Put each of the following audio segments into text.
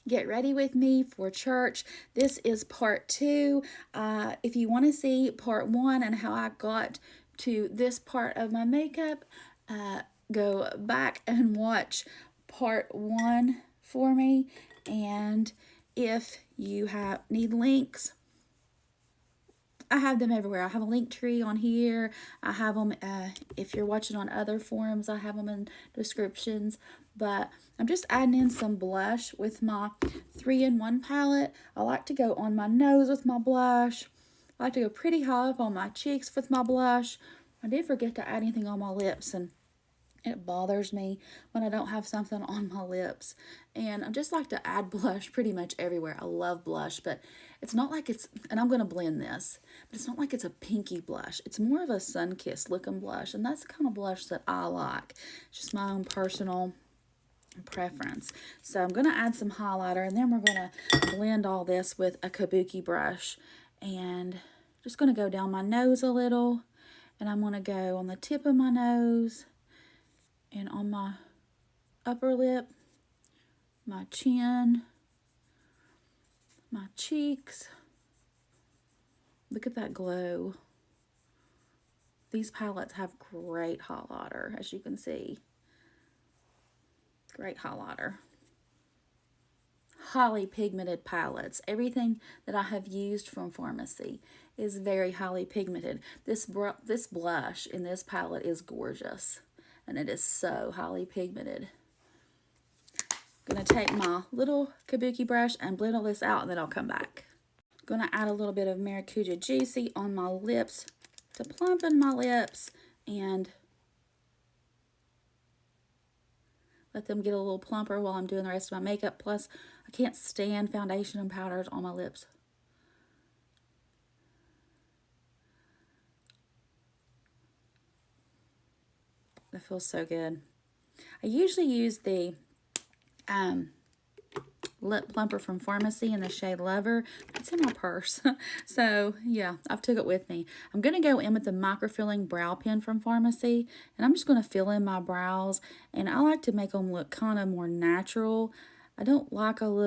get ready with me for church. This is part 2. If you want to see part 1 and how I got to this part of my makeup, go back and watch part 1 for me. And if you need links, I have them everywhere. I have a link tree on here. I have them, if you're watching on other forums, I have them in descriptions. But I'm just adding in some blush with my 3-in-1 palette. I like to go on my nose with my blush. I like to go pretty high up on my cheeks with my blush. I did forget to add anything on my lips, and it bothers me when I don't have something on my lips. And I just like to add blush pretty much everywhere. I love blush, but it's not like it's, and I'm going to blend this, but it's not like it's a pinky blush. It's more of a sun-kissed looking blush, and that's the kind of blush that I like. It's just my own personal preference. So I'm going to add some highlighter, and then we're going to blend all this with a kabuki brush. And just going to go down my nose a little, and I'm going to go on the tip of my nose, and on my upper lip, my chin, my cheeks. Look at that glow. These palettes have great highlighter, as you can see. Great highlighter. Highly pigmented palettes. Everything that I have used from Pharmacy is very highly pigmented. This blush in this palette is gorgeous, and it is so highly pigmented. I'm going to take my little kabuki brush and blend all this out, and then I'll come back. I'm going to add a little bit of Maracuja Juicy on my lips to plumpen my lips and let them get a little plumper while I'm doing the rest of my makeup. Plus, I can't stand foundation and powders on my lips. That feels so good. I usually use the lip plumper from Pharmacy in the shade Lover. It's in my purse. So yeah, I've took it with me. I'm going to go in with the microfilling brow pen from Pharmacy, and I'm just going to fill in my brows, and I like to make them look kind of more natural. I don't like I don't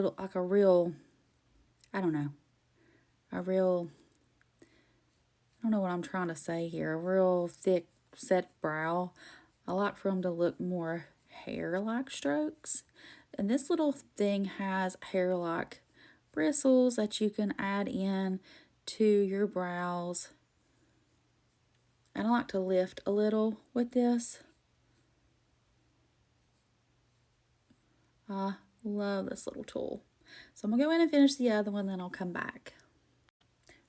know what I'm trying to say here, a real thick set brow. I like for them to look more hair-like strokes. And this little thing has hair-like bristles that you can add in to your brows. And I like to lift a little with this. I love this little tool. So I'm going to go in and finish the other one, then I'll come back.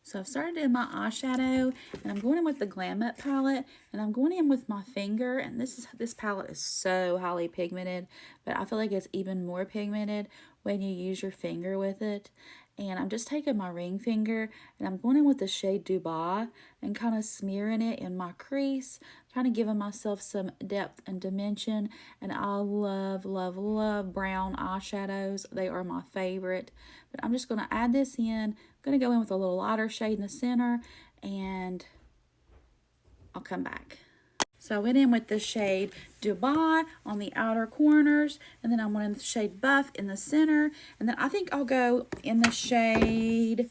So I've started in my eyeshadow, and I'm going in with the Glam Up palette, and I'm going in with my finger, and this palette is so highly pigmented, but I feel like it's even more pigmented when you use your finger with it. And I'm just taking my ring finger, and I'm going in with the shade Dubai and kind of smearing it in my crease, trying to give myself some depth and dimension. And I love, love, love brown eyeshadows. They are my favorite. But I'm just going to add this in. I'm going to go in with a little lighter shade in the center, and I'll come back. So I went in with the shade Dubai on the outer corners, and then I went in the shade Buff in the center, and then I think I'll go in the shade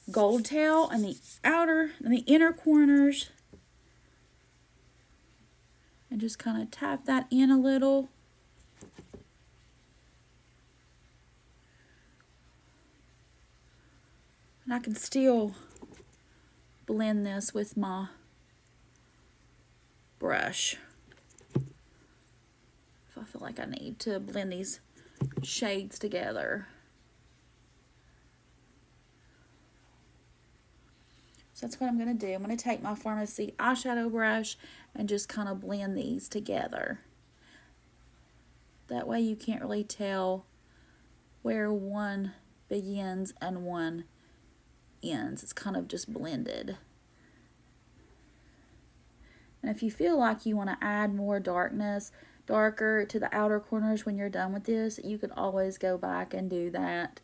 Gold Tail in the inner corners, and just kind of tap that in a little. And I can still blend this with my brush if I feel like I need to blend these shades together. So that's what I'm going to do. I'm going to take my Pharmacy eyeshadow brush and just kind of blend these together. That way you can't really tell where one begins and one ends. It's kind of just blended. And if you feel like you want to add more darker to the outer corners when you're done with this, you could always go back and do that.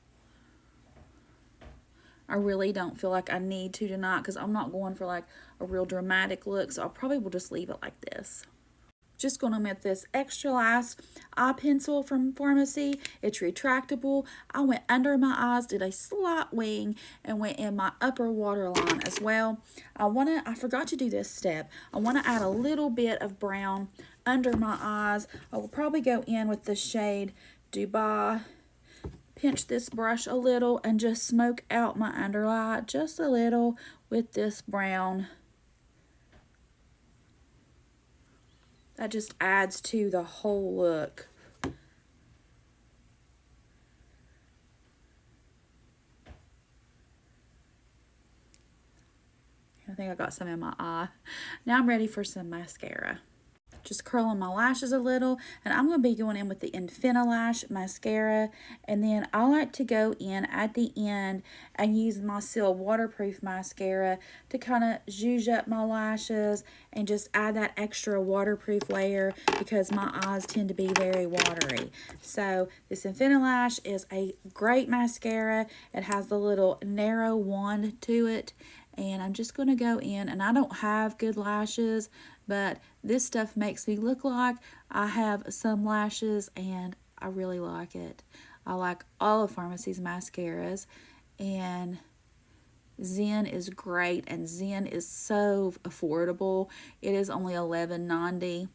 I really don't feel like I need to tonight because I'm not going for like a real dramatic look, so I probably will just leave it like this. Just going to with this Extra Last eye pencil from Pharmacy. It's retractable. I went under my eyes, did a slight wing, and went in my upper waterline as well. I forgot to do this step. I want to add a little bit of brown under my eyes. I will probably go in with the shade Dubai. Pinch this brush a little and just smoke out my under eye just a little with this brown. That just adds to the whole look. I think I got some in my eye. Now I'm ready for some mascara. Just curling my lashes a little, and I'm going to be going in with the Infinalash mascara, and then I like to go in at the end and use my Seal waterproof mascara to kind of zhuzh up my lashes and just add that extra waterproof layer because my eyes tend to be very watery. So this Infinalash is a great mascara. It has the little narrow wand to it, and I'm just going to go in, and I don't have good lashes, but this stuff makes me look like I have some lashes, and I really like it. I like all of Pharmacy's mascaras, and Zen is great, and Zen is so affordable. It is only $11.90.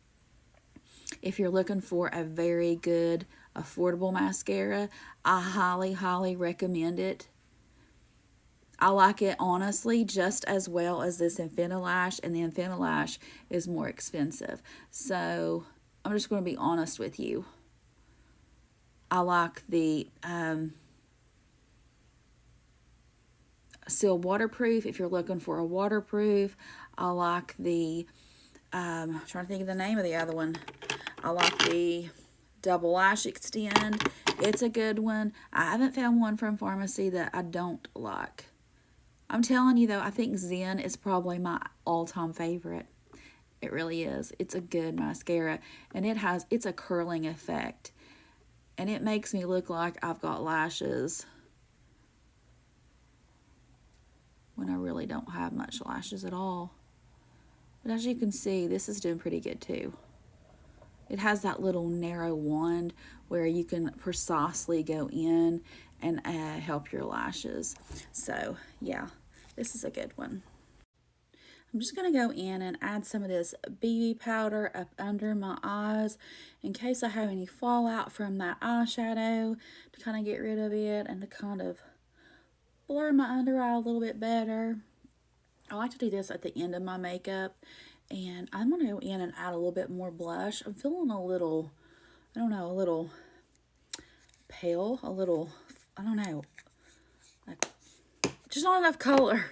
If you're looking for a very good, affordable mascara, I highly, highly recommend it. I like it, honestly, just as well as this Infinalash, and the Infinalash is more expensive. So I'm just going to be honest with you. I like the Seal waterproof if you're looking for a waterproof. I like the, I'm trying to think of the name of the other one. I like the Double Lash Extend. It's a good one. I haven't found one from Pharmacy that I don't like. I'm telling you, though, I think Zen is probably my all-time favorite. It really is. It's a good mascara, and it's a curling effect, and it makes me look like I've got lashes when I really don't have much lashes at all. But as you can see, this is doing pretty good, too. It has that little narrow wand where you can precisely go in and help your lashes. So, yeah. This is a good one. I'm just going to go in and add some of this BB powder up under my eyes in case I have any fallout from that eyeshadow, to kind of get rid of it and to kind of blur my under eye a little bit better. I like to do this at the end of my makeup, and I'm going to go in and add a little bit more blush. I'm feeling a little, I don't know, a little pale, a little, I don't know, like just not enough color.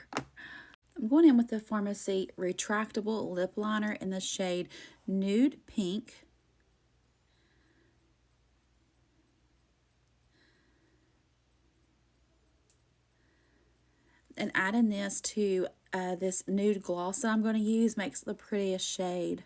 I'm going in with the Pharmacy retractable lip liner in the shade Nude Pink. And adding this to this nude gloss that I'm going to use makes the prettiest shade.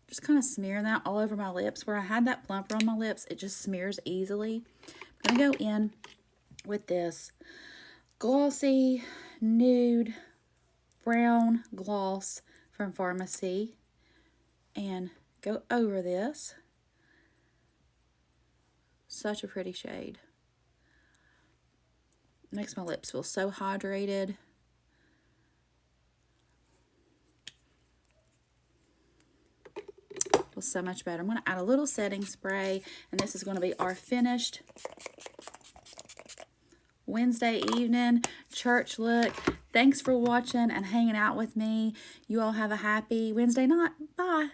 Just kind of smearing that all over my lips. Where I had that plumper on my lips, it just smears easily. I'm going to go in with this glossy nude brown gloss from Pharmacy and go over this. Such a pretty shade. Makes my lips feel so hydrated. Feels so much better. I'm going to add a little setting spray, and this is going to be our finished Wednesday evening church look. Thanks for watching and hanging out with me. You all have a happy Wednesday night. Bye.